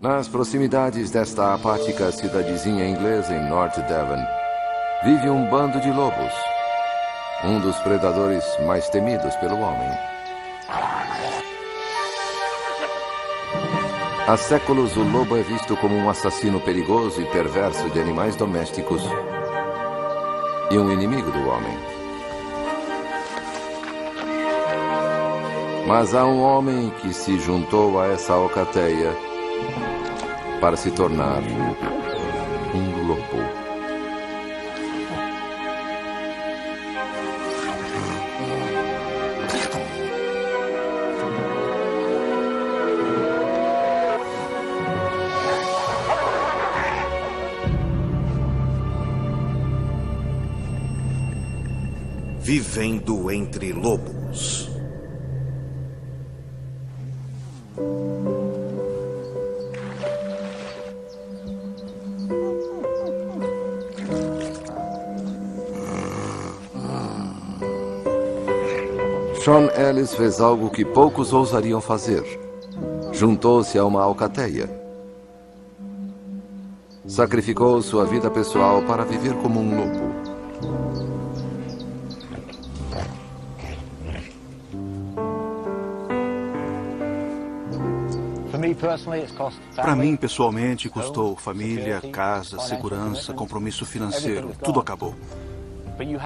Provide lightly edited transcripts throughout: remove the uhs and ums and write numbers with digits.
Nas proximidades desta apática cidadezinha inglesa em North Devon, vive um bando de lobos, um dos predadores mais temidos pelo homem. Há séculos, o lobo é visto como um assassino perigoso e perverso de animais domésticos e um inimigo do homem. Mas há um homem que se juntou a essa alcateia para se tornar um lobo. Vivendo entre lobos. Sean Ellis fez algo que poucos ousariam fazer. Juntou-se a uma alcateia. Sacrificou sua vida pessoal para viver como um lobo. Para mim, pessoalmente, custou família, casa, segurança, compromisso financeiro. Tudo acabou.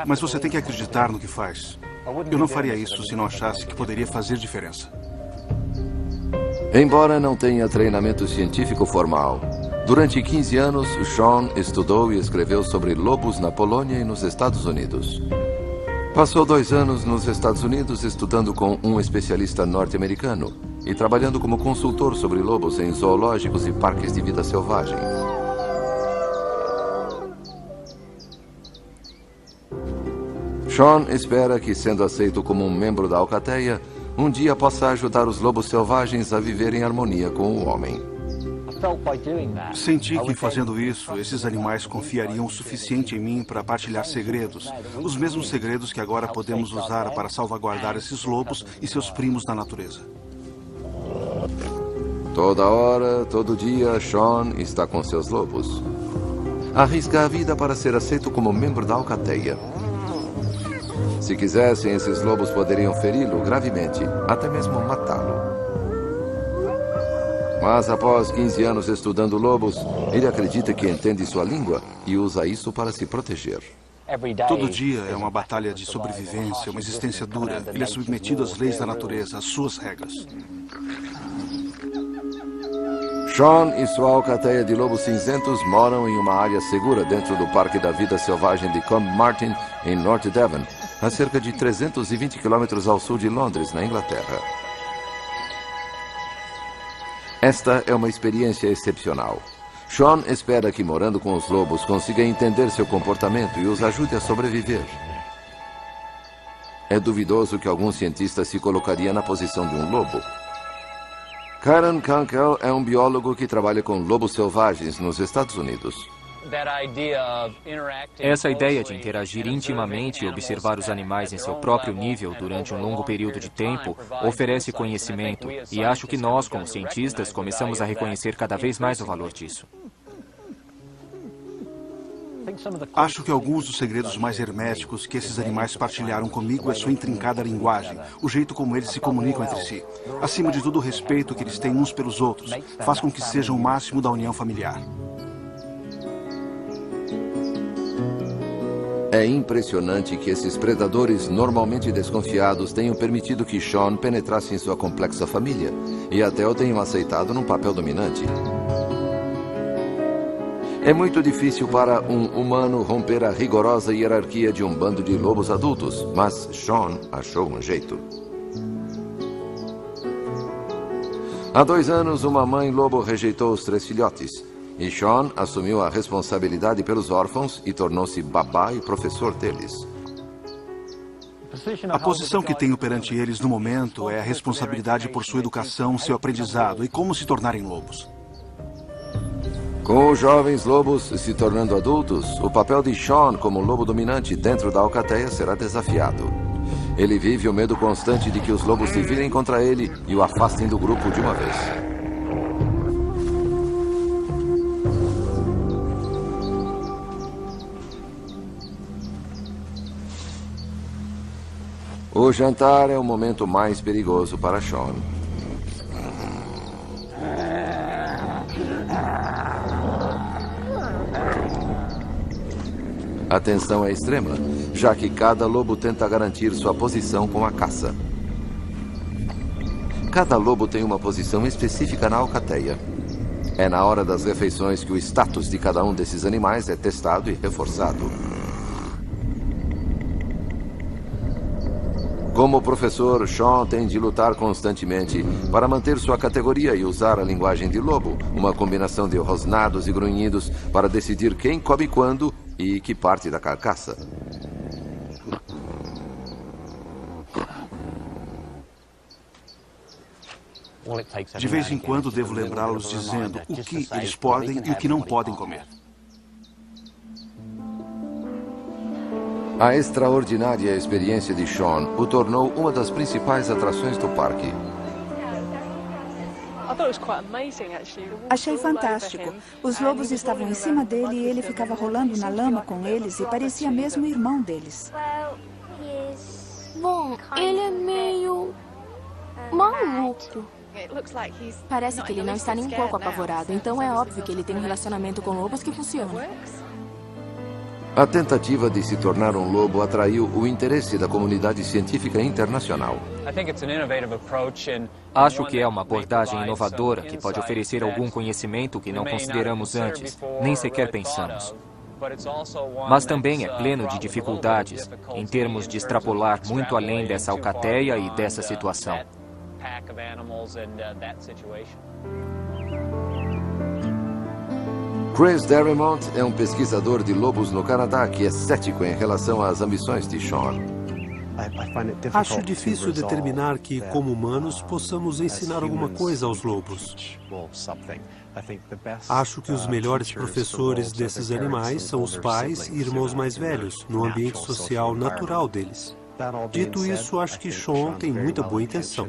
Mas você tem que acreditar no que faz. Eu não faria isso se não achasse que poderia fazer diferença. Embora não tenha treinamento científico formal, durante 15 anos, Sean estudou e escreveu sobre lobos na Polônia e nos Estados Unidos. Passou 2 anos nos Estados Unidos estudando com um especialista norte-americano e trabalhando como consultor sobre lobos em zoológicos e parques de vida selvagem. Sean espera que, sendo aceito como um membro da alcateia, um dia possa ajudar os lobos selvagens a viver em harmonia com o homem. Senti que, fazendo isso, esses animais confiariam o suficiente em mim para partilhar segredos. Os mesmos segredos que agora podemos usar para salvaguardar esses lobos e seus primos na natureza. Toda hora, todo dia, Sean está com seus lobos. Arrisca a vida para ser aceito como membro da alcateia. Se quisessem, esses lobos poderiam feri-lo gravemente, até mesmo matá-lo. Mas após 15 anos estudando lobos, ele acredita que entende sua língua e usa isso para se proteger. Todo dia é uma batalha de sobrevivência, uma existência dura. Ele é submetido às leis da natureza, às suas regras. Sean e sua alcateia de lobos cinzentos moram em uma área segura dentro do Parque da Vida Selvagem de Combe Martin, em North Devon, a cerca de 320 quilômetros ao sul de Londres, na Inglaterra. Esta é uma experiência excepcional. Sean espera que, morando com os lobos, consiga entender seu comportamento e os ajude a sobreviver. É duvidoso que algum cientista se colocaria na posição de um lobo. Karen Kunkel é um biólogo que trabalha com lobos selvagens nos Estados Unidos. Essa ideia de interagir intimamente e observar os animais em seu próprio nível durante um longo período de tempo oferece conhecimento, e acho que nós, como cientistas, começamos a reconhecer cada vez mais o valor disso. Acho que alguns dos segredos mais herméticos que esses animais partilharam comigo é sua intrincada linguagem, o jeito como eles se comunicam entre si. Acima de tudo, o respeito que eles têm uns pelos outros faz com que sejam o máximo da união familiar. É impressionante que esses predadores normalmente desconfiados tenham permitido que Sean penetrasse em sua complexa família e até o tenham aceitado num papel dominante. É muito difícil para um humano romper a rigorosa hierarquia de um bando de lobos adultos, mas Sean achou um jeito. Há 2 anos, uma mãe lobo rejeitou os 3 filhotes. E Sean assumiu a responsabilidade pelos órfãos e tornou-se babá e professor deles. A posição que tenho perante eles no momento é a responsabilidade por sua educação, seu aprendizado e como se tornarem lobos. Com os jovens lobos se tornando adultos, o papel de Sean como lobo dominante dentro da alcateia será desafiado. Ele vive o medo constante de que os lobos se virem contra ele e o afastem do grupo de uma vez. O jantar é o momento mais perigoso para Sean. A tensão é extrema, já que cada lobo tenta garantir sua posição com a caça. Cada lobo tem uma posição específica na alcateia. É na hora das refeições que o status de cada um desses animais é testado e reforçado. Como professor, Sean tem de lutar constantemente para manter sua categoria e usar a linguagem de lobo, uma combinação de rosnados e grunhidos para decidir quem come quando e que parte da carcaça. De vez em quando devo lembrá-los dizendo o que eles podem e o que não podem comer. A extraordinária experiência de Sean o tornou uma das principais atrações do parque. Achei fantástico. Os lobos estavam em cima dele e ele ficava rolando na lama com eles e parecia mesmo o irmão deles. Bom, ele é meio maluco. Parece que ele não está nem um pouco apavorado, então é óbvio que ele tem um relacionamento com lobos que funciona. A tentativa de se tornar um lobo atraiu o interesse da comunidade científica internacional. Acho que é uma abordagem inovadora que pode oferecer algum conhecimento que não consideramos antes, nem sequer pensamos. Mas também é pleno de dificuldades, em termos de extrapolar muito além dessa alcateia e dessa situação. Chris Darrymont é um pesquisador de lobos no Canadá que é cético em relação às ambições de Sean. Acho difícil determinar que, como humanos, possamos ensinar alguma coisa aos lobos. Acho que os melhores professores desses animais são os pais e irmãos mais velhos, no ambiente social natural deles. Dito isso, acho que Sean tem muita boa intenção.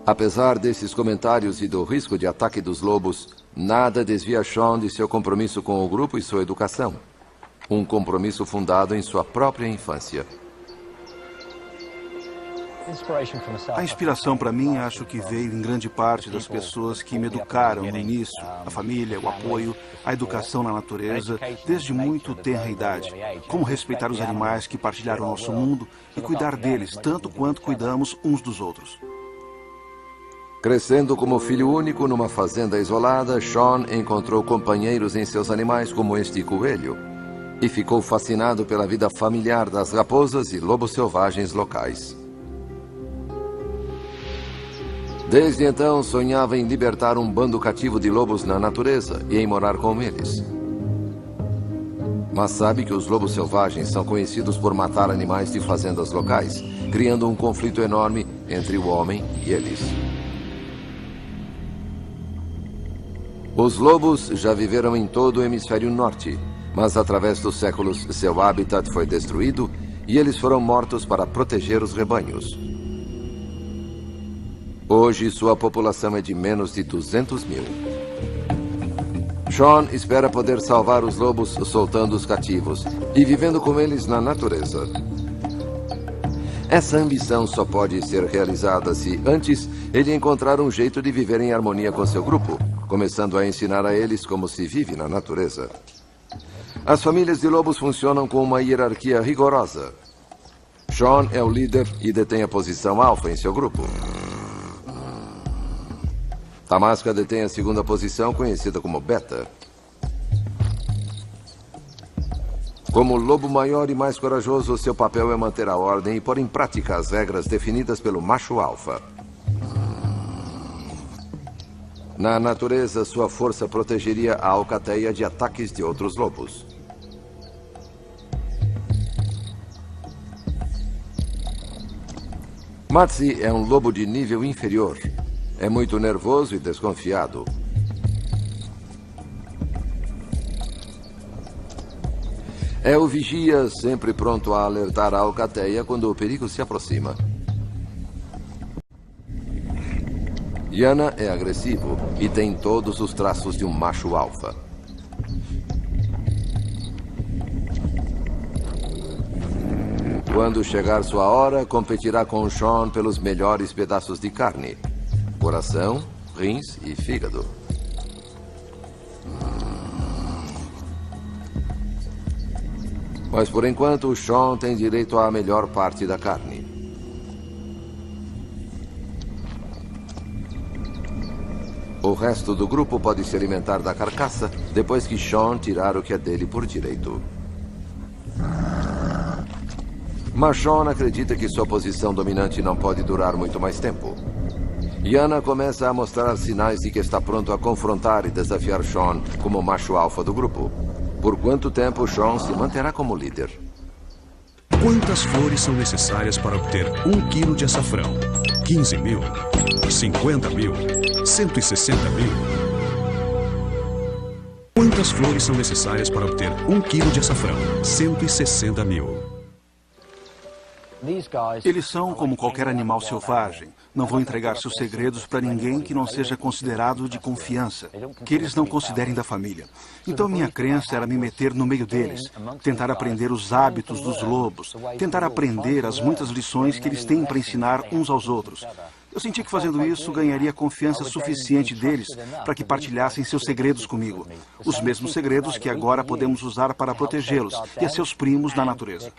Apesar desses comentários e do risco de ataque dos lobos, nada desvia Sean de seu compromisso com o grupo e sua educação. Um compromisso fundado em sua própria infância. A inspiração para mim acho que veio em grande parte das pessoas que me educaram no início. A família, o apoio, a educação na natureza, desde muito tenra idade. Como respeitar os animais que partilharam o nosso mundo e cuidar deles tanto quanto cuidamos uns dos outros. Crescendo como filho único numa fazenda isolada, Sean encontrou companheiros em seus animais como este coelho e ficou fascinado pela vida familiar das raposas e lobos selvagens locais. Desde então, sonhava em libertar um bando cativo de lobos na natureza e em morar com eles. Mas sabe que os lobos selvagens são conhecidos por matar animais de fazendas locais, criando um conflito enorme entre o homem e eles. Os lobos já viveram em todo o hemisfério norte, mas através dos séculos seu habitat foi destruído e eles foram mortos para proteger os rebanhos. Hoje sua população é de menos de 200 mil. Sean espera poder salvar os lobos soltando os cativos e vivendo com eles na natureza. Essa ambição só pode ser realizada se, antes, ele encontrar um jeito de viver em harmonia com seu grupo, começando a ensinar a eles como se vive na natureza. As famílias de lobos funcionam com uma hierarquia rigorosa. Sean é o líder e detém a posição alfa em seu grupo. Tamasca detém a segunda posição, conhecida como beta. Como lobo maior e mais corajoso, seu papel é manter a ordem e pôr em prática as regras definidas pelo macho alfa. Na natureza, sua força protegeria a alcateia de ataques de outros lobos. Matsi é um lobo de nível inferior. É muito nervoso e desconfiado. É o vigia, sempre pronto a alertar a alcateia quando o perigo se aproxima. Yana é agressivo e tem todos os traços de um macho alfa. Quando chegar sua hora, competirá com Sean pelos melhores pedaços de carne: coração, rins e fígado. Mas por enquanto, Sean tem direito à melhor parte da carne. O resto do grupo pode se alimentar da carcaça depois que Sean tirar o que é dele por direito. Mas Sean acredita que sua posição dominante não pode durar muito mais tempo. Yana começa a mostrar sinais de que está pronto a confrontar e desafiar Sean como macho alfa do grupo. Por quanto tempo Sean se manterá como líder? Quantas flores são necessárias para obter 1 quilo de açafrão? 15 mil? 50 mil? 160 mil? Quantas flores são necessárias para obter 1 quilo de açafrão? 160 mil. Eles são como qualquer animal selvagem. Não vão entregar seus segredos para ninguém que não seja considerado de confiança, que eles não considerem da família. Então minha crença era me meter no meio deles, tentar aprender os hábitos dos lobos, tentar aprender as muitas lições que eles têm para ensinar uns aos outros. Eu senti que fazendo isso ganharia confiança suficiente deles para que partilhassem seus segredos comigo. Os mesmos segredos que agora podemos usar para protegê-los e a seus primos na natureza.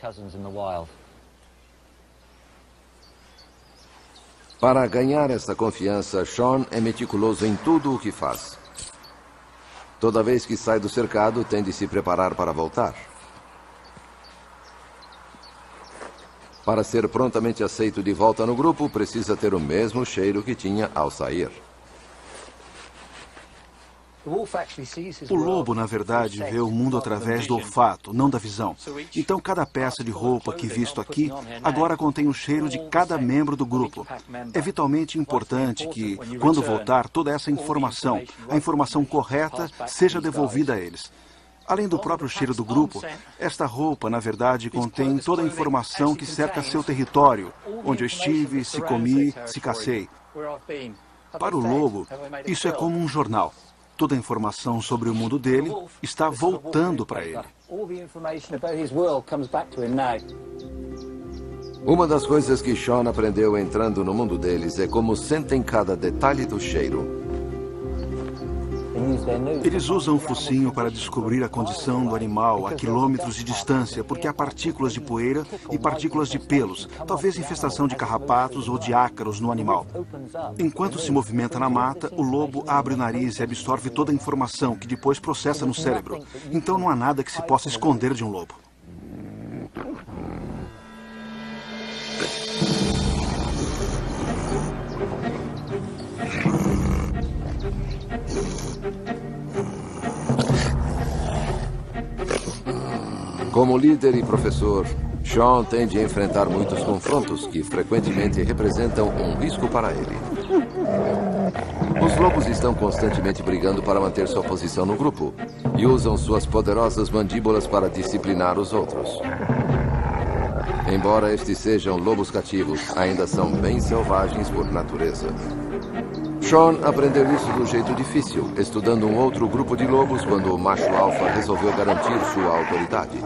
Para ganhar essa confiança, Sean é meticuloso em tudo o que faz. Toda vez que sai do cercado, tem de se preparar para voltar. Para ser prontamente aceito de volta no grupo, precisa ter o mesmo cheiro que tinha ao sair. O lobo, na verdade, vê o mundo através do olfato, não da visão. Então, cada peça de roupa que visto aqui agora contém o cheiro de cada membro do grupo. É vitalmente importante que, quando voltar, toda essa informação, a informação correta, seja devolvida a eles. Além do próprio cheiro do grupo, esta roupa, na verdade, contém toda a informação que cerca seu território, onde eu estive, se comi, se cacei. Para o lobo, isso é como um jornal. Toda a informação sobre o mundo dele está voltando para ele. Uma das coisas que Sean aprendeu entrando no mundo deles é como sentem cada detalhe do cheiro. Eles usam o focinho para descobrir a condição do animal a quilômetros de distância, porque há partículas de poeira e partículas de pelos, talvez infestação de carrapatos ou de ácaros no animal. Enquanto se movimenta na mata, o lobo abre o nariz e absorve toda a informação, que depois processa no cérebro. Então não há nada que se possa esconder de um lobo. Como líder e professor, Sean tende a enfrentar muitos confrontos que frequentemente representam um risco para ele. Os lobos estão constantemente brigando para manter sua posição no grupo e usam suas poderosas mandíbulas para disciplinar os outros. Embora estes sejam lobos cativos, ainda são bem selvagens por natureza. Sean aprendeu isso do jeito difícil, estudando um outro grupo de lobos quando o macho alfa resolveu garantir sua autoridade.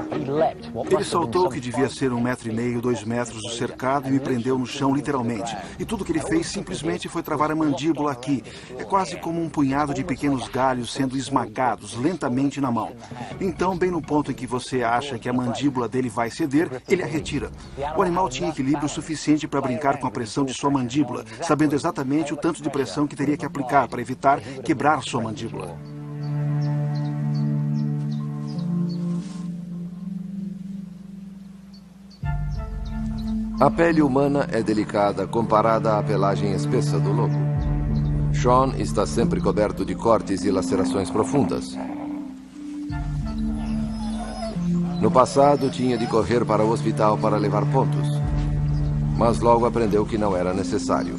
Ele saltou o que devia ser 1,5 m, 2 metros do cercado e me prendeu no chão literalmente. E tudo que ele fez simplesmente foi travar a mandíbula aqui. É quase como um punhado de pequenos galhos sendo esmagados lentamente na mão. Então, bem no ponto em que você acha que a mandíbula dele vai ceder, ele a retira. O animal tinha equilíbrio suficiente para brincar com a pressão de sua mandíbula, sabendo exatamente o tanto de pressão que teria que aplicar para evitar quebrar sua mandíbula. A pele humana é delicada comparada à pelagem espessa do lobo. Sean está sempre coberto de cortes e lacerações profundas. No passado, tinha de correr para o hospital para levar pontos. Mas logo aprendeu que não era necessário.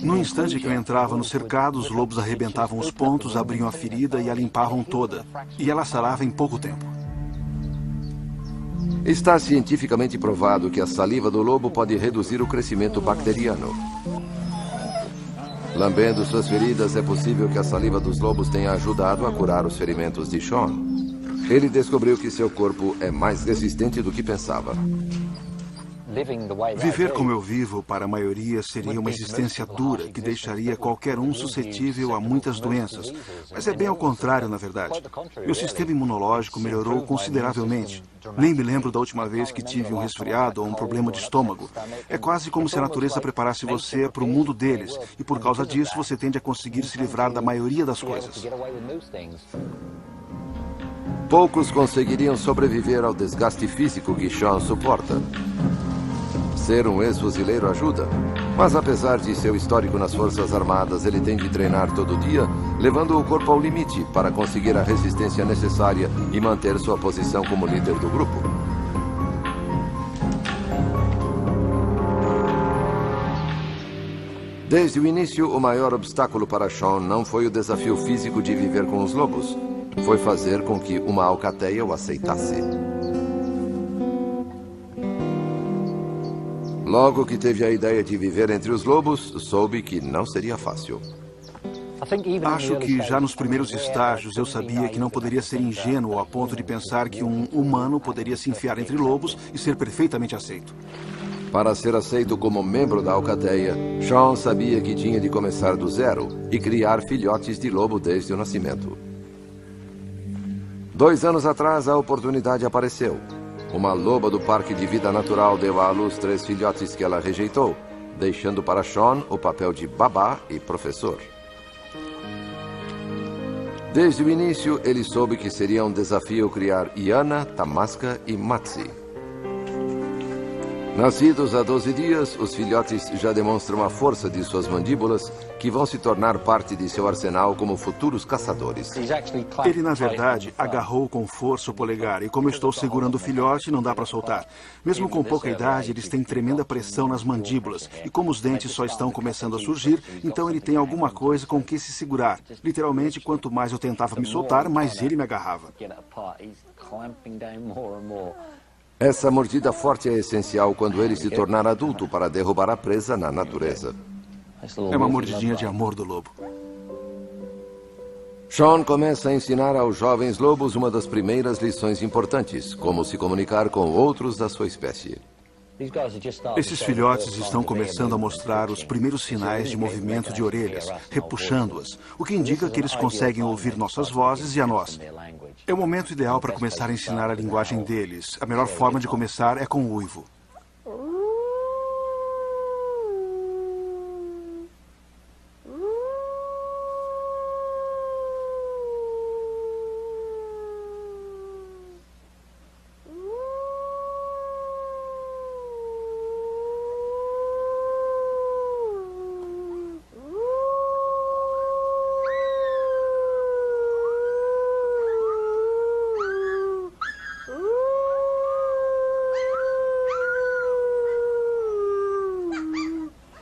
No instante que eu entrava no cercado, os lobos arrebentavam os pontos, abriam a ferida e a limpavam toda. E ela sarava em pouco tempo. Está cientificamente provado que a saliva do lobo pode reduzir o crescimento bacteriano. Lambendo suas feridas, é possível que a saliva dos lobos tenha ajudado a curar os ferimentos de Sean. Ele descobriu que seu corpo é mais resistente do que pensava. Viver como eu vivo, para a maioria, seria uma existência dura que deixaria qualquer um suscetível a muitas doenças. Mas é bem ao contrário, na verdade. Meu sistema imunológico melhorou consideravelmente. Nem me lembro da última vez que tive um resfriado ou um problema de estômago. É quase como se a natureza preparasse você para o mundo deles, e por causa disso você tende a conseguir se livrar da maioria das coisas. Poucos conseguiriam sobreviver ao desgaste físico que Sean suporta. Ser um ex-fuzileiro ajuda, mas apesar de seu histórico nas Forças Armadas, ele tem de treinar todo dia, levando o corpo ao limite para conseguir a resistência necessária e manter sua posição como líder do grupo. Desde o início, o maior obstáculo para Sean não foi o desafio físico de viver com os lobos. Foi fazer com que uma alcateia o aceitasse. Logo que teve a ideia de viver entre os lobos, soube que não seria fácil. Acho que já nos primeiros estágios eu sabia que não poderia ser ingênuo a ponto de pensar que um humano poderia se enfiar entre lobos e ser perfeitamente aceito. Para ser aceito como membro da alcateia, Sean sabia que tinha de começar do zero e criar filhotes de lobo desde o nascimento. 2 anos atrás, a oportunidade apareceu. Uma loba do Parque de Vida Natural deu à luz 3 filhotes que ela rejeitou, deixando para Sean o papel de babá e professor. Desde o início, ele soube que seria um desafio criar Iana, Tamasca e Matsi. Nascidos há 12 dias, os filhotes já demonstram a força de suas mandíbulas, que vão se tornar parte de seu arsenal como futuros caçadores. Ele, na verdade, agarrou com força o polegar, e como eu estou segurando o filhote, não dá para soltar. Mesmo com pouca idade, eles têm tremenda pressão nas mandíbulas, e como os dentes só estão começando a surgir, então ele tem alguma coisa com que se segurar. Literalmente, quanto mais eu tentava me soltar, mais ele me agarrava. Essa mordida forte é essencial quando ele se tornar adulto para derrubar a presa na natureza. É uma mordidinha de amor do lobo. Sean começa a ensinar aos jovens lobos uma das primeiras lições importantes, como se comunicar com outros da sua espécie. Esses filhotes estão começando a mostrar os primeiros sinais de movimento de orelhas, repuxando-as, o que indica que eles conseguem ouvir nossas vozes e a nós. É o momento ideal para começar a ensinar a linguagem deles. A melhor forma de começar é com o uivo.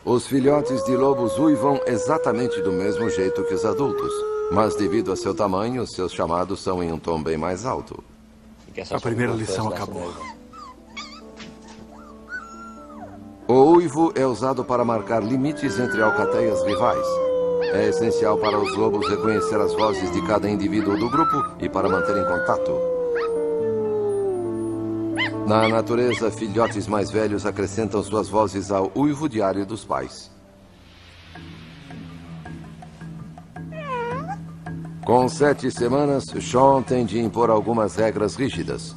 Os filhotes de lobos uivam exatamente do mesmo jeito que os adultos, mas devido a seu tamanho, seus chamados são em um tom bem mais alto. A primeira lição acabou. O uivo é usado para marcar limites entre alcateias rivais. É essencial para os lobos reconhecer as vozes de cada indivíduo do grupo e para manterem contato. Na natureza, filhotes mais velhos acrescentam suas vozes ao uivo diário dos pais. Com 7 semanas, Sean tem de impor algumas regras rígidas.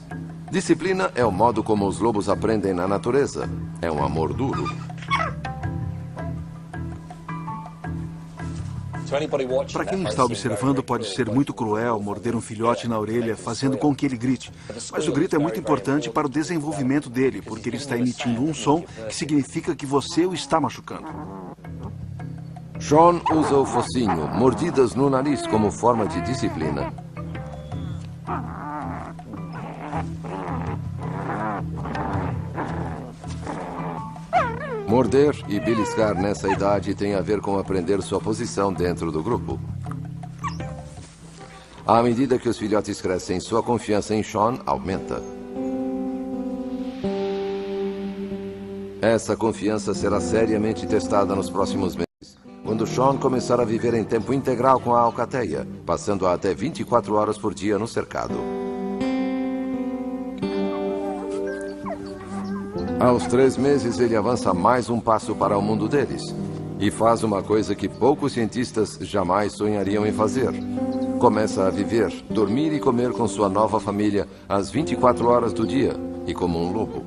Disciplina é o modo como os lobos aprendem na natureza. É um amor duro. Para quem está observando, pode ser muito cruel morder um filhote na orelha, fazendo com que ele grite. Mas o grito é muito importante para o desenvolvimento dele, porque ele está emitindo um som que significa que você o está machucando. Sean usa o focinho, mordidas no nariz, como forma de disciplina. Morder e beliscar nessa idade tem a ver com aprender sua posição dentro do grupo. À medida que os filhotes crescem, sua confiança em Sean aumenta. Essa confiança será seriamente testada nos próximos meses, quando Sean começar a viver em tempo integral com a alcateia, passando até 24 horas por dia no cercado. Aos 3 meses, ele avança mais um passo para o mundo deles e faz uma coisa que poucos cientistas jamais sonhariam em fazer. Começa a viver, dormir e comer com sua nova família às 24 horas do dia e como um lobo.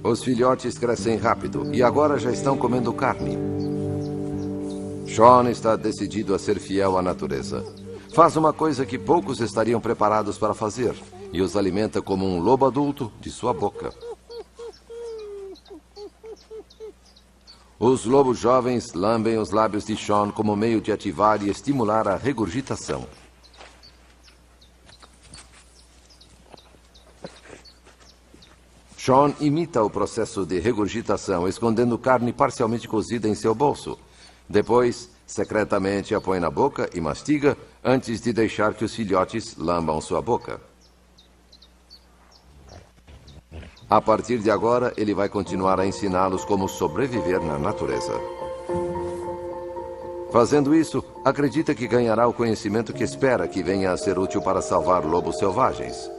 Os filhotes crescem rápido e agora já estão comendo carne. Shaun está decidido a ser fiel à natureza. Faz uma coisa que poucos estariam preparados para fazer e os alimenta como um lobo adulto de sua boca. Os lobos jovens lambem os lábios de Shaun como meio de ativar e estimular a regurgitação. Shaun imita o processo de regurgitação, escondendo carne parcialmente cozida em seu bolso. Depois, secretamente a põe na boca e mastiga antes de deixar que os filhotes lambam sua boca. A partir de agora, ele vai continuar a ensiná-los como sobreviver na natureza. Fazendo isso, acredita que ganhará o conhecimento que espera que venha a ser útil para salvar lobos selvagens.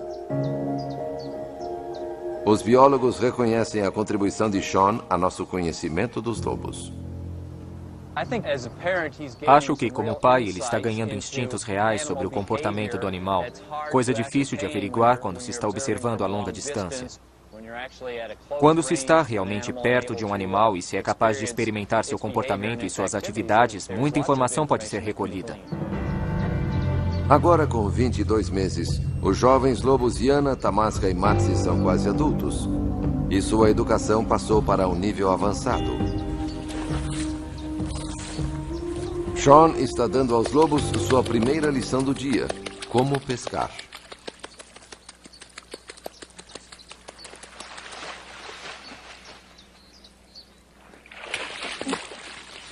Os biólogos reconhecem a contribuição de Shaun a nosso conhecimento dos lobos. Acho que, como pai, ele está ganhando instintos reais sobre o comportamento do animal, coisa difícil de averiguar quando se está observando a longa distância. Quando se está realmente perto de um animal e se é capaz de experimentar seu comportamento e suas atividades, muita informação pode ser recolhida. Agora, com 22 meses, os jovens lobos Yana, Tamasca e Matsi são quase adultos. E sua educação passou para um nível avançado. Shaun está dando aos lobos sua primeira lição do dia: como pescar.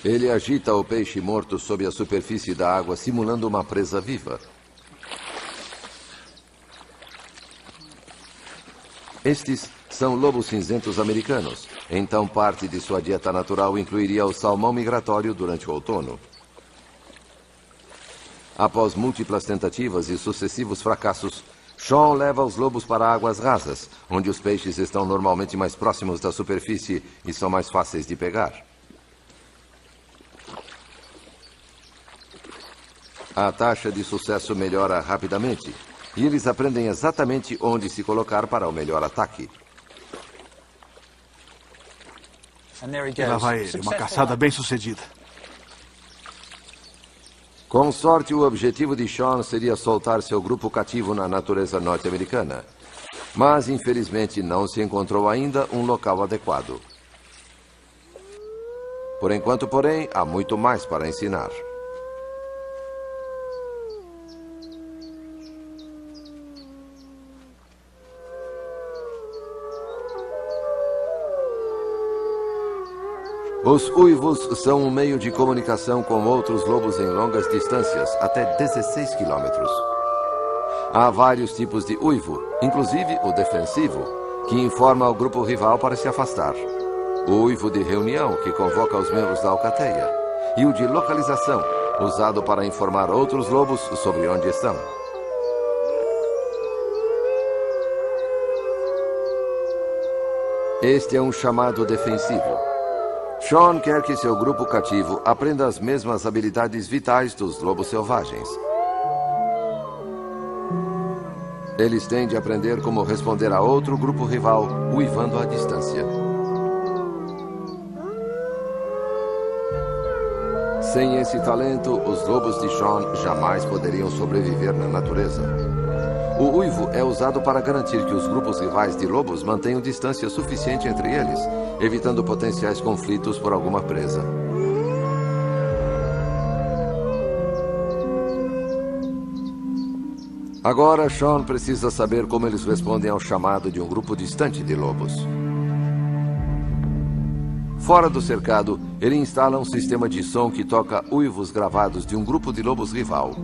Ele agita o peixe morto sob a superfície da água, simulando uma presa viva. Estes são lobos cinzentos americanos, então parte de sua dieta natural incluiria o salmão migratório durante o outono. Após múltiplas tentativas e sucessivos fracassos, Shaun leva os lobos para águas rasas, onde os peixes estão normalmente mais próximos da superfície e são mais fáceis de pegar. A taxa de sucesso melhora rapidamente e eles aprendem exatamente onde se colocar para o melhor ataque. Lá vai ele, uma caçada bem-sucedida. Com sorte, o objetivo de Shaun seria soltar seu grupo cativo na natureza norte-americana. Mas, infelizmente, não se encontrou ainda um local adequado. Por enquanto, porém, há muito mais para ensinar. Os uivos são um meio de comunicação com outros lobos em longas distâncias, até 16 quilômetros. Há vários tipos de uivo, inclusive o defensivo, que informa ao grupo rival para se afastar. O uivo de reunião, que convoca os membros da alcateia. E o de localização, usado para informar outros lobos sobre onde estão. Este é um chamado defensivo. Shaun quer que seu grupo cativo aprenda as mesmas habilidades vitais dos lobos selvagens. Eles têm de aprender como responder a outro grupo rival, uivando à distância. Sem esse talento, os lobos de Shaun jamais poderiam sobreviver na natureza. O uivo é usado para garantir que os grupos rivais de lobos mantenham distância suficiente entre eles, evitando potenciais conflitos por alguma presa. Agora, Shaun precisa saber como eles respondem ao chamado de um grupo distante de lobos. Fora do cercado, ele instala um sistema de som que toca uivos gravados de um grupo de lobos rival.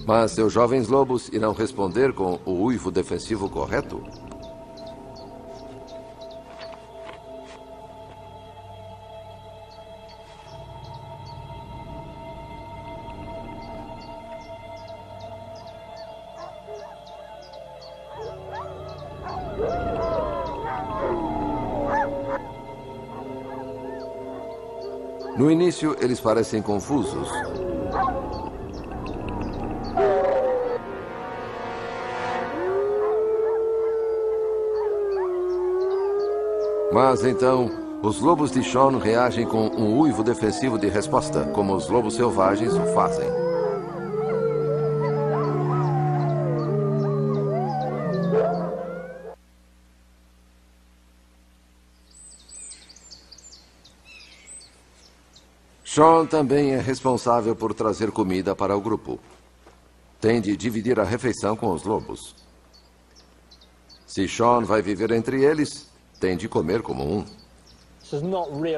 Mas seus jovens lobos irão responder com o uivo defensivo correto? No início, eles parecem confusos. Mas então, os lobos de Shaun reagem com um uivo defensivo de resposta, como os lobos selvagens o fazem. Shaun também é responsável por trazer comida para o grupo. Tem de dividir a refeição com os lobos. Se Shaun vai viver entre eles, tem de comer como um.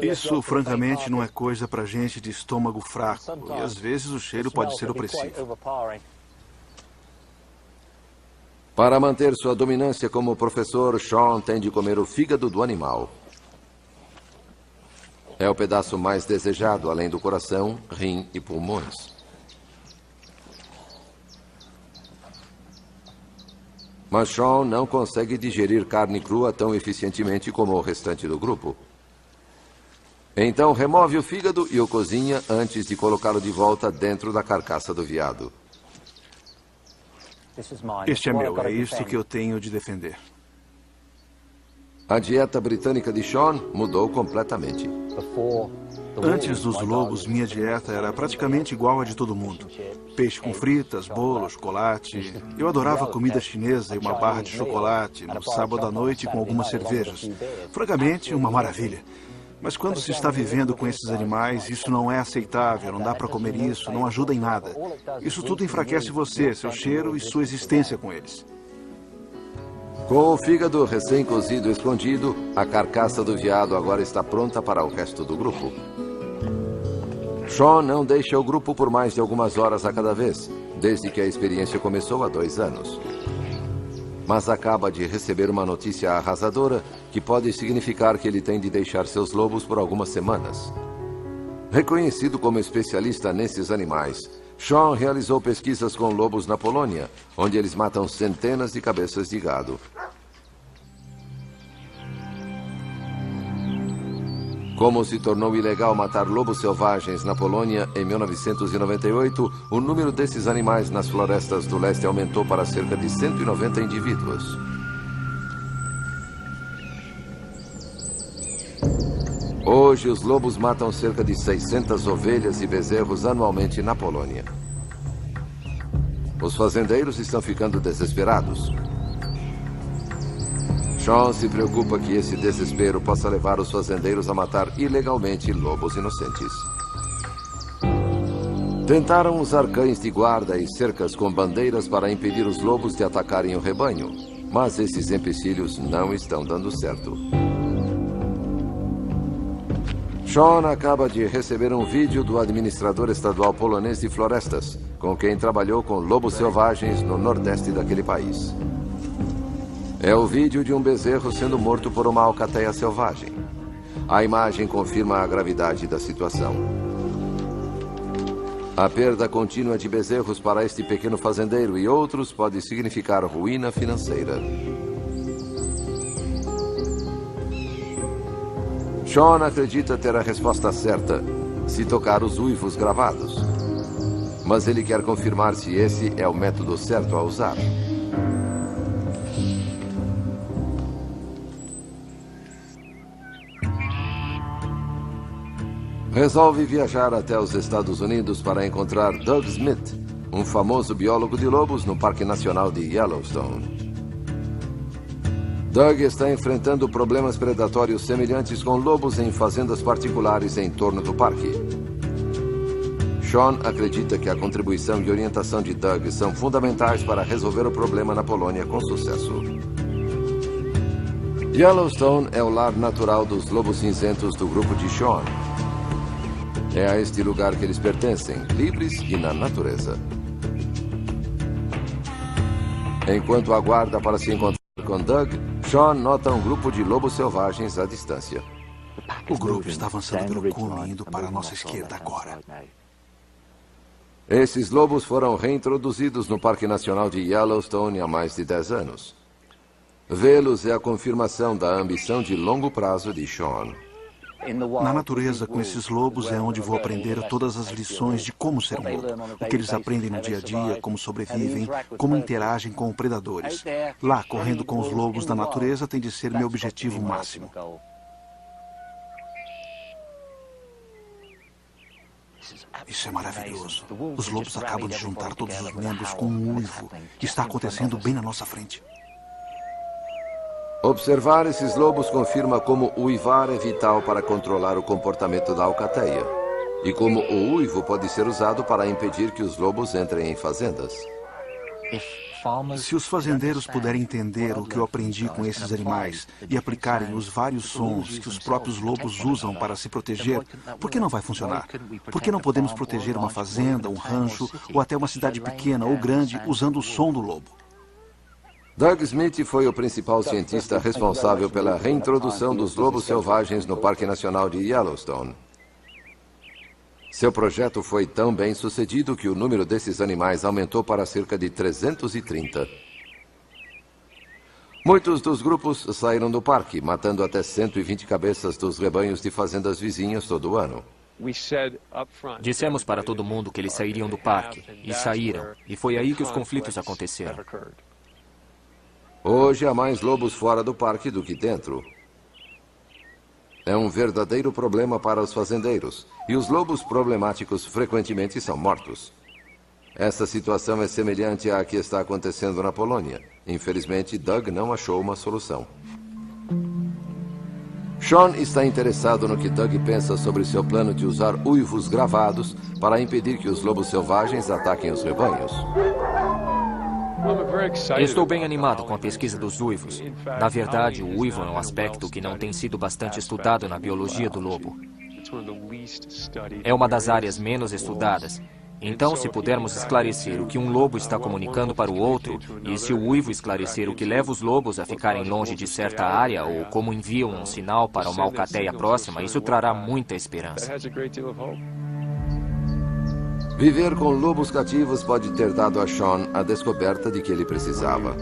Isso, francamente, não é coisa para gente de estômago fraco. E às vezes o cheiro pode ser opressivo. Para manter sua dominância como professor, Shaun tem de comer o fígado do animal. É o pedaço mais desejado, além do coração, rim e pulmões. Mas Shaun não consegue digerir carne crua tão eficientemente como o restante do grupo. Então remove o fígado e o cozinha antes de colocá-lo de volta dentro da carcaça do veado. Este é meu, é isto que eu tenho de defender. A dieta britânica de Shaun mudou completamente. Antes dos lobos, minha dieta era praticamente igual à de todo mundo. Peixe com fritas, bolo, chocolate. Eu adorava comida chinesa e uma barra de chocolate no sábado à noite com algumas cervejas. Francamente, uma maravilha. Mas quando se está vivendo com esses animais, isso não é aceitável, não dá para comer isso, não ajuda em nada. Isso tudo enfraquece você, seu cheiro e sua existência com eles. Com o fígado recém-cozido escondido, a carcaça do veado agora está pronta para o resto do grupo. Shaun não deixa o grupo por mais de algumas horas a cada vez, desde que a experiência começou há 2 anos. Mas acaba de receber uma notícia arrasadora que pode significar que ele tem de deixar seus lobos por algumas semanas. Reconhecido como especialista nesses animais, Shaun realizou pesquisas com lobos na Polônia, onde eles matam centenas de cabeças de gado. Como se tornou ilegal matar lobos selvagens na Polônia em 1998, o número desses animais nas florestas do leste aumentou para cerca de 190 indivíduos. Hoje, os lobos matam cerca de 600 ovelhas e bezerros anualmente na Polônia. Os fazendeiros estão ficando desesperados. Shaun se preocupa que esse desespero possa levar os fazendeiros a matar ilegalmente lobos inocentes. Tentaram usar cães de guarda e cercas com bandeiras para impedir os lobos de atacarem o rebanho, mas esses empecilhos não estão dando certo. Shaun acaba de receber um vídeo do administrador estadual polonês de florestas, com quem trabalhou com lobos selvagens no nordeste daquele país. É o vídeo de um bezerro sendo morto por uma alcateia selvagem. A imagem confirma a gravidade da situação. A perda contínua de bezerros para este pequeno fazendeiro e outros pode significar ruína financeira. Shaun acredita ter a resposta certa, se tocar os uivos gravados. Mas ele quer confirmar se esse é o método certo a usar. Resolve viajar até os Estados Unidos para encontrar Doug Smith, um famoso biólogo de lobos no Parque Nacional de Yellowstone. Doug está enfrentando problemas predatórios semelhantes com lobos em fazendas particulares em torno do parque. Shaun acredita que a contribuição e orientação de Doug são fundamentais para resolver o problema na Polônia com sucesso. Yellowstone é o lar natural dos lobos cinzentos do grupo de Shaun. É a este lugar que eles pertencem, livres e na natureza. Enquanto aguarda para se encontrar com Doug, Shaun nota um grupo de lobos selvagens à distância. O grupo está avançando pelo cume, indo para a nossa esquerda agora. Esses lobos foram reintroduzidos no Parque Nacional de Yellowstone há mais de 10 anos. Vê-los é a confirmação da ambição de longo prazo de Shaun. Na natureza, com esses lobos, é onde vou aprender todas as lições de como ser um lobo. O que eles aprendem no dia a dia, como sobrevivem, como interagem com predadores. Lá, correndo com os lobos da natureza, tem de ser meu objetivo máximo. Isso é maravilhoso. Os lobos acabam de juntar todos os membros com um uivo, que está acontecendo bem na nossa frente. Observar esses lobos confirma como uivar é vital para controlar o comportamento da alcateia e como o uivo pode ser usado para impedir que os lobos entrem em fazendas. Se os fazendeiros puderem entender o que eu aprendi com esses animais e aplicarem os vários sons que os próprios lobos usam para se proteger, por que não vai funcionar? Por que não podemos proteger uma fazenda, um rancho ou até uma cidade pequena ou grande usando o som do lobo? Doug Smith foi o principal cientista responsável pela reintrodução dos lobos selvagens no Parque Nacional de Yellowstone. Seu projeto foi tão bem sucedido que o número desses animais aumentou para cerca de 330. Muitos dos grupos saíram do parque, matando até 120 cabeças dos rebanhos de fazendas vizinhas todo ano. Dissemos para todo mundo que eles sairiam do parque, e saíram, e foi aí que os conflitos aconteceram. Hoje há mais lobos fora do parque do que dentro. É um verdadeiro problema para os fazendeiros, e os lobos problemáticos frequentemente são mortos. Essa situação é semelhante à que está acontecendo na Polônia. Infelizmente, Doug não achou uma solução. Sean está interessado no que Doug pensa sobre seu plano de usar uivos gravados para impedir que os lobos selvagens ataquem os rebanhos. Estou bem animado com a pesquisa dos uivos. Na verdade, o uivo é um aspecto que não tem sido bastante estudado na biologia do lobo. É uma das áreas menos estudadas. Então, se pudermos esclarecer o que um lobo está comunicando para o outro, e se o uivo esclarecer o que leva os lobos a ficarem longe de certa área, ou como enviam um sinal para uma alcateia próxima, isso trará muita esperança. Viver com lobos cativos pode ter dado a Sean a descoberta de que ele precisava.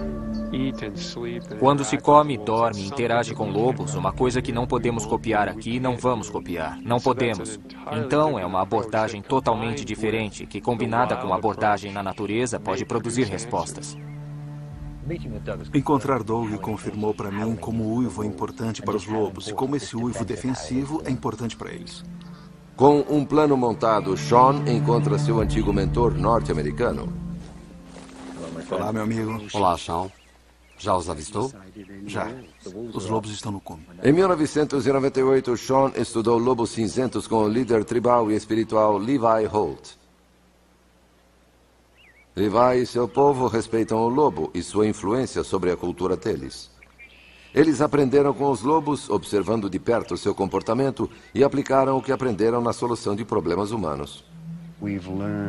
Quando se come, dorme e interage com lobos, uma coisa que não podemos copiar aqui, não vamos copiar. Não podemos. Então, é uma abordagem totalmente diferente, que combinada com a abordagem na natureza, pode produzir respostas. Encontrar Doug confirmou para mim como o uivo é importante para os lobos e como esse uivo defensivo é importante para eles. Com um plano montado, Sean encontra seu antigo mentor norte-americano. Olá, meu amigo. Olá, Sean. Já os avistou? Já. Os lobos estão no cume. Em 1998, Sean estudou lobos cinzentos com o líder tribal e espiritual Levi Holt. Levi e seu povo respeitam o lobo e sua influência sobre a cultura deles. Eles aprenderam com os lobos, observando de perto seu comportamento e aplicaram o que aprenderam na solução de problemas humanos.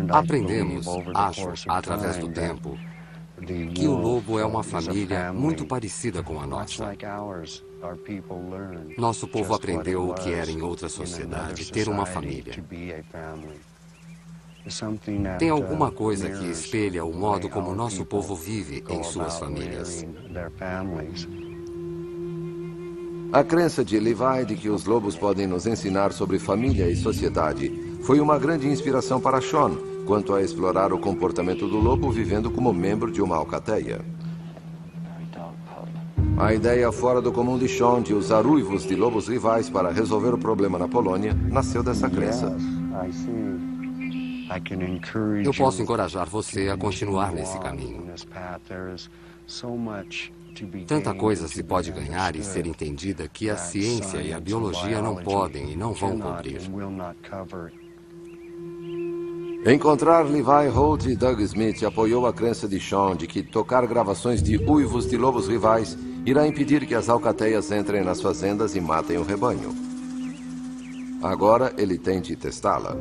Aprendemos, acho, através do tempo, que o lobo é uma família muito parecida com a nossa. Nosso povo aprendeu o que era em outra sociedade, ter uma família. Tem alguma coisa que espelha o modo como nosso povo vive em suas famílias. A crença de Levi de que os lobos podem nos ensinar sobre família e sociedade foi uma grande inspiração para Sean quanto a explorar o comportamento do lobo vivendo como membro de uma alcateia. A ideia fora do comum de Sean de usar uivos de lobos rivais para resolver o problema na Polônia nasceu dessa crença. Eu posso encorajar você a continuar nesse caminho. Tanta coisa se pode ganhar e ser entendida que a ciência e a biologia não podem e não vão cobrir. Encontrar Levi Holt e Doug Smith apoiou a crença de Sean de que tocar gravações de uivos de lobos rivais irá impedir que as alcateias entrem nas fazendas e matem o rebanho. Agora ele tem de testá-la.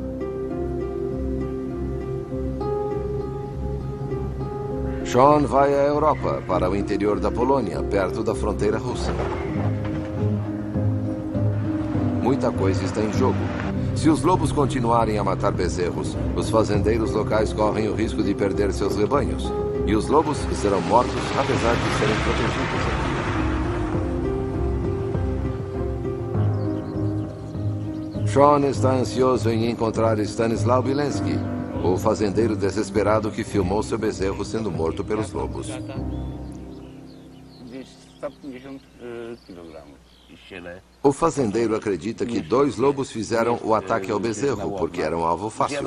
Sean vai à Europa, para o interior da Polônia, perto da fronteira russa. Muita coisa está em jogo. Se os lobos continuarem a matar bezerros, os fazendeiros locais correm o risco de perder seus rebanhos. E os lobos serão mortos, apesar de serem protegidos aqui. Sean está ansioso em encontrar Stanislaw Bilenski, o fazendeiro desesperado que filmou seu bezerro sendo morto pelos lobos. O fazendeiro acredita que 2 lobos fizeram o ataque ao bezerro porque era um alvo fácil.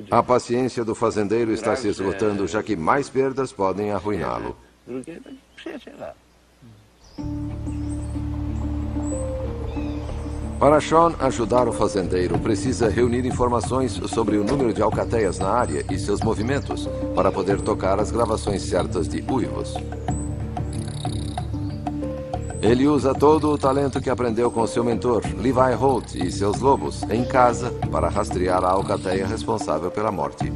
A paciência do fazendeiro está se esgotando, já que mais perdas podem arruiná-lo. Para Sean ajudar o fazendeiro, precisa reunir informações sobre o número de alcateias na área e seus movimentos, para poder tocar as gravações certas de uivos. Ele usa todo o talento que aprendeu com seu mentor, Levi Holt, e seus lobos, em casa, para rastrear a alcateia responsável pela morte.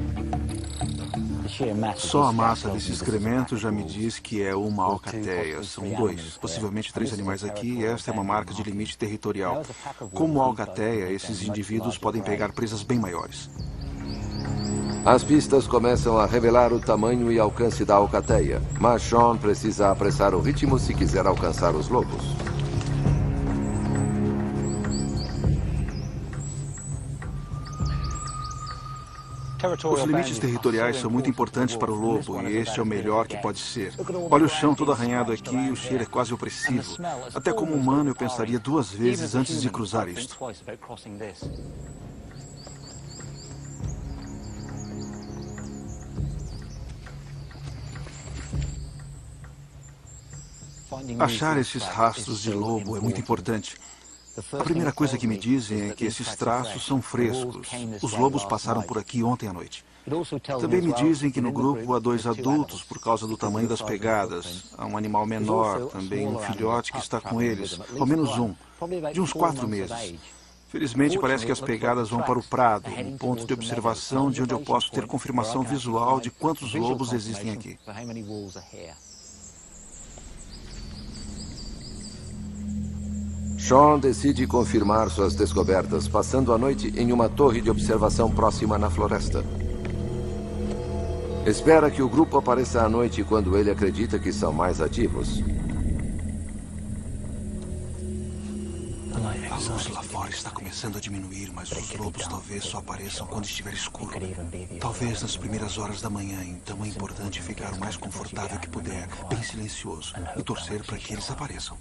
Só a massa desse excremento já me diz que é uma alcateia. São 2, possivelmente 3 animais aqui, e esta é uma marca de limite territorial. Como alcateia, esses indivíduos podem pegar presas bem maiores. As pistas começam a revelar o tamanho e alcance da alcateia, mas Sean precisa apressar o ritmo se quiser alcançar os lobos. Os limites territoriais são muito importantes para o lobo, e este é o melhor que pode ser. Olha o chão todo arranhado aqui e o cheiro é quase opressivo. Até como humano, eu pensaria 2 vezes antes de cruzar isto. Achar esses rastros de lobo é muito importante. A primeira coisa que me dizem é que esses traços são frescos. Os lobos passaram por aqui ontem à noite. Também me dizem que no grupo há 2 adultos por causa do tamanho das pegadas. Há um animal menor, também um filhote que está com eles, ao menos um, de uns 4 meses. Felizmente, parece que as pegadas vão para o prado, um ponto de observação de onde eu posso ter confirmação visual de quantos lobos existem aqui. Sean decide confirmar suas descobertas, passando a noite em uma torre de observação próxima na floresta. Espera que o grupo apareça à noite quando ele acredita que são mais ativos. A luz lá fora está começando a diminuir, mas os lobos talvez só apareçam quando estiver escuro. Talvez nas primeiras horas da manhã, então é importante ficar o mais confortável que puder, bem silencioso, e torcer para que eles apareçam.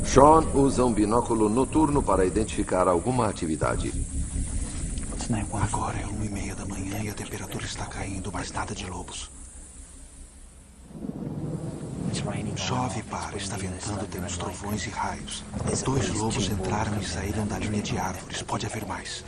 Sean usa um binóculo noturno para identificar alguma atividade. Agora é 1:30 da manhã e a temperatura está caindo, mas nada de lobos. Chove e para, está ventando, temos trovões e raios. 2 lobos entraram e saíram da linha de árvores, pode haver mais.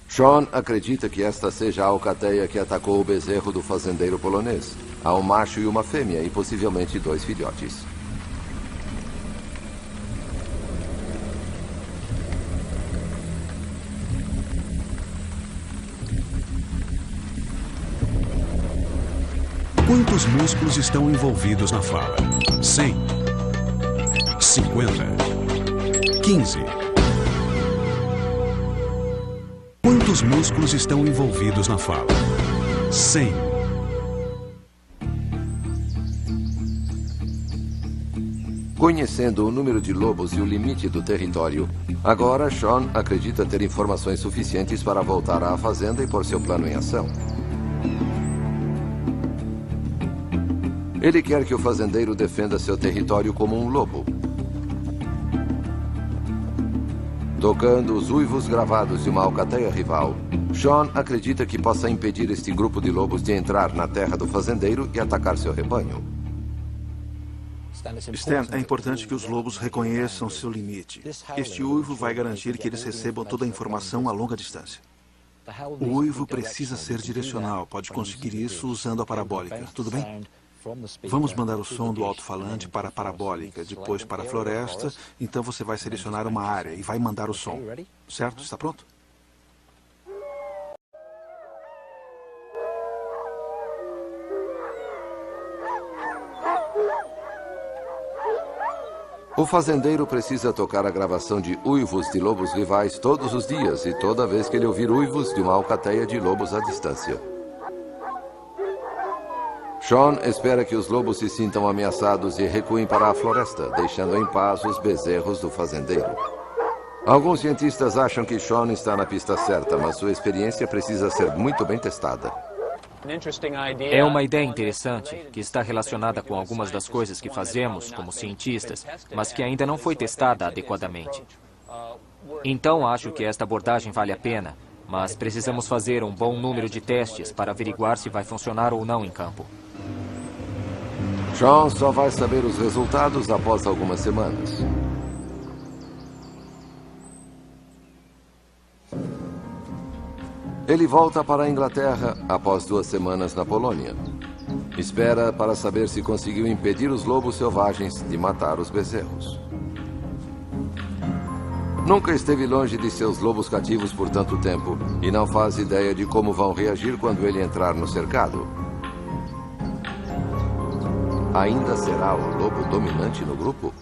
Sean acredita que esta seja a alcateia que atacou o bezerro do fazendeiro polonês. Há um macho e uma fêmea e possivelmente 2 filhotes. Quantos músculos estão envolvidos na fala? 100, 50, 15. Quantos músculos estão envolvidos na fala? 100. Conhecendo o número de lobos e o limite do território, agora Sean acredita ter informações suficientes para voltar à fazenda e pôr seu plano em ação. Ele quer que o fazendeiro defenda seu território como um lobo. Tocando os uivos gravados de uma alcateia rival, Sean acredita que possa impedir este grupo de lobos de entrar na terra do fazendeiro e atacar seu rebanho. Stan, é importante que os lobos reconheçam seu limite. Este uivo vai garantir que eles recebam toda a informação a longa distância. O uivo precisa ser direcional. Pode conseguir isso usando a parabólica. Tudo bem? Vamos mandar o som do alto-falante para a parabólica, depois para a floresta. Então você vai selecionar uma área e vai mandar o som. Certo? Está pronto? O fazendeiro precisa tocar a gravação de uivos de lobos rivais todos os dias e toda vez que ele ouvir uivos de uma alcateia de lobos à distância. Sean espera que os lobos se sintam ameaçados e recuem para a floresta, deixando em paz os bezerros do fazendeiro. Alguns cientistas acham que Sean está na pista certa, mas sua experiência precisa ser muito bem testada. É uma ideia interessante, que está relacionada com algumas das coisas que fazemos como cientistas, mas que ainda não foi testada adequadamente. Então, acho que esta abordagem vale a pena, mas precisamos fazer um bom número de testes para averiguar se vai funcionar ou não em campo. Sean só vai saber os resultados após algumas semanas. Ele volta para a Inglaterra após 2 semanas na Polônia. Espera para saber se conseguiu impedir os lobos selvagens de matar os bezerros. Nunca esteve longe de seus lobos cativos por tanto tempo e não faz ideia de como vão reagir quando ele entrar no cercado. Ainda será o lobo dominante no grupo?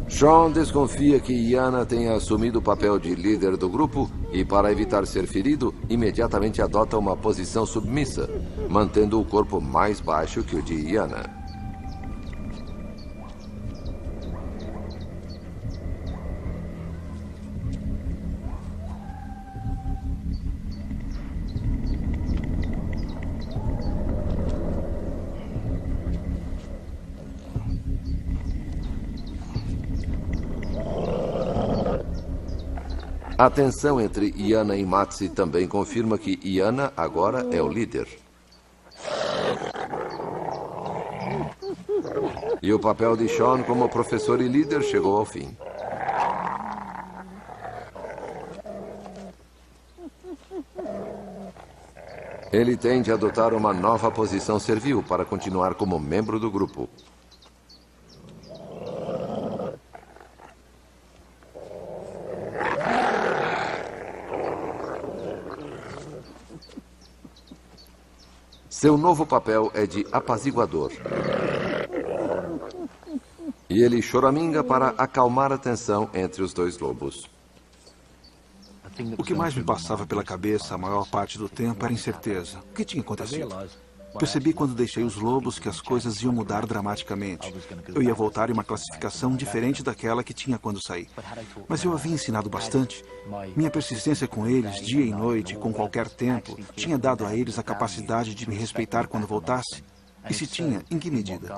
Sean desconfia que Iana tenha assumido o papel de líder do grupo e, para evitar ser ferido, imediatamente adota uma posição submissa, mantendo o corpo mais baixo que o de Iana. A tensão entre Iana e Matsi também confirma que Iana agora é o líder. E o papel de Sean como professor e líder chegou ao fim. Ele tem de adotar uma nova posição servil para continuar como membro do grupo. Seu novo papel é de apaziguador. E ele choraminga para acalmar a tensão entre os 2 lobos. O que mais me passava pela cabeça a maior parte do tempo era incerteza. O que tinha acontecido? Percebi quando deixei os lobos que as coisas iam mudar dramaticamente. Eu ia voltar em uma classificação diferente daquela que tinha quando saí. Mas eu havia ensinado bastante. Minha persistência com eles, dia e noite, com qualquer tempo, tinha dado a eles a capacidade de me respeitar quando voltasse. E se tinha, em que medida?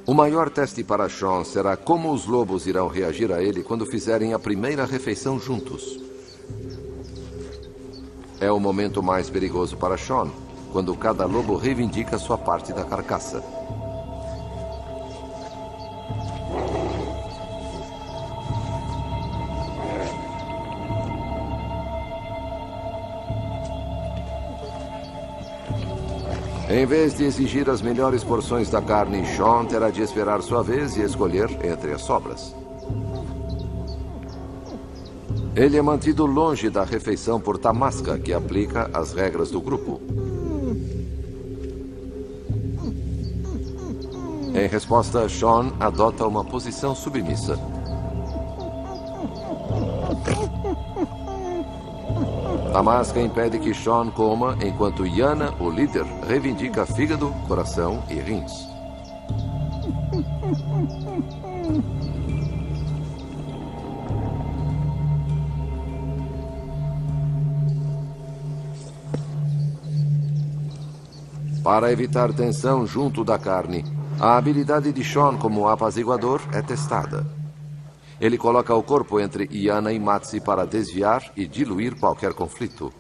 O maior teste para Sean será como os lobos irão reagir a ele quando fizerem a primeira refeição juntos. É o momento mais perigoso para Sean, quando cada lobo reivindica sua parte da carcaça. Em vez de exigir as melhores porções da carne, Sean terá de esperar sua vez e escolher entre as sobras. Ele é mantido longe da refeição por Tamasca, que aplica as regras do grupo. Em resposta, Sean adota uma posição submissa. Tamasca impede que Sean coma, enquanto Iana, o líder, reivindica fígado, coração e rins. Para evitar tensão junto da carne, a habilidade de Sean como apaziguador é testada. Ele coloca o corpo entre Iana e Matsi para desviar e diluir qualquer conflito.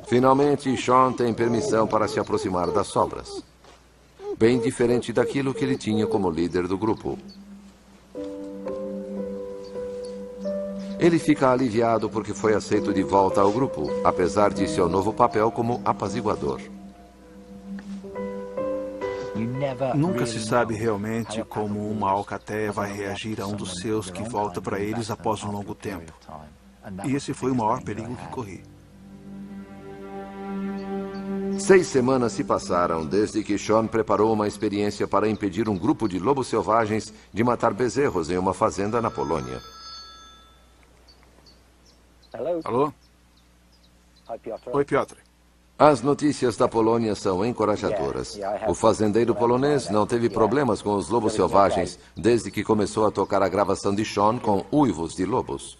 Finalmente, Sean tem permissão para se aproximar das sobras. Bem diferente daquilo que ele tinha como líder do grupo. Ele fica aliviado porque foi aceito de volta ao grupo, apesar de seu novo papel como apaziguador. Nunca se sabe realmente como uma alcateia vai reagir a um dos seus que volta para eles após um longo tempo. E esse foi o maior perigo que corri. 6 semanas se passaram desde que Sean preparou uma experiência para impedir um grupo de lobos selvagens de matar bezerros em uma fazenda na Polônia. Alô? Oi, Piotr. As notícias da Polônia são encorajadoras. O fazendeiro polonês não teve problemas com os lobos selvagens desde que começou a tocar a gravação de Sean com uivos de lobos.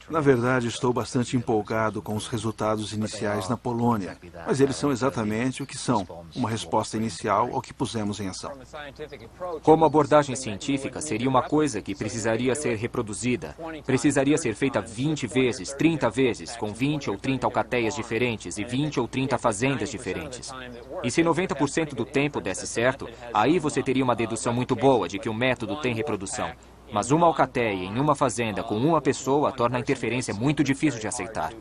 Na verdade, estou bastante empolgado com os resultados iniciais na Polônia, mas eles são exatamente o que são, uma resposta inicial ao que pusemos em ação. Como abordagem científica, seria uma coisa que precisaria ser reproduzida. Precisaria ser feita 20 vezes, 30 vezes, com 20 ou 30 alcateias diferentes e 20 ou 30 fazendas diferentes. E se 90% do tempo desse certo, aí você teria uma dedução muito boa de que o método tem reprodução. Mas uma alcateia em uma fazenda com uma pessoa torna a interferência muito difícil de aceitar.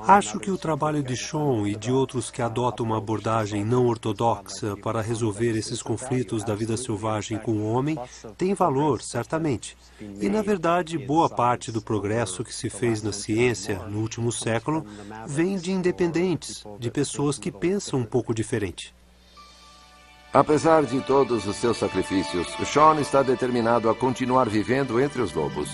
Acho que o trabalho de Sean e de outros que adotam uma abordagem não ortodoxa para resolver esses conflitos da vida selvagem com o homem tem valor, certamente. E, na verdade, boa parte do progresso que se fez na ciência no último século vem de independentes, de pessoas que pensam um pouco diferente. Apesar de todos os seus sacrifícios, Sean está determinado a continuar vivendo entre os lobos.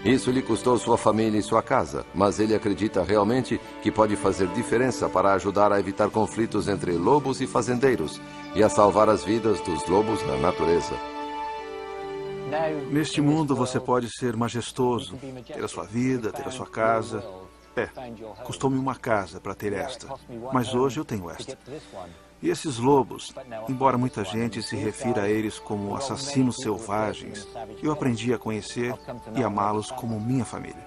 Isso lhe custou sua família e sua casa, mas ele acredita realmente que pode fazer diferença para ajudar a evitar conflitos entre lobos e fazendeiros e a salvar as vidas dos lobos na natureza. Neste mundo você pode ser majestoso, ter a sua vida, ter a sua casa. Custou-me uma casa para ter esta, mas hoje eu tenho esta. E esses lobos, embora muita gente se refira a eles como assassinos selvagens, eu aprendi a conhecer e amá-los como minha família.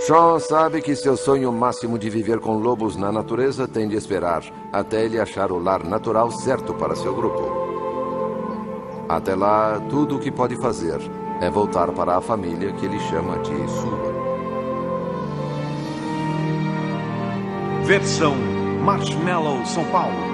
Sean sabe que seu sonho máximo de viver com lobos na natureza tem de esperar até ele achar o lar natural certo para seu grupo. Até lá, tudo o que pode fazer é voltar para a família que ele chama de sua. Versão Marshmallow São Paulo.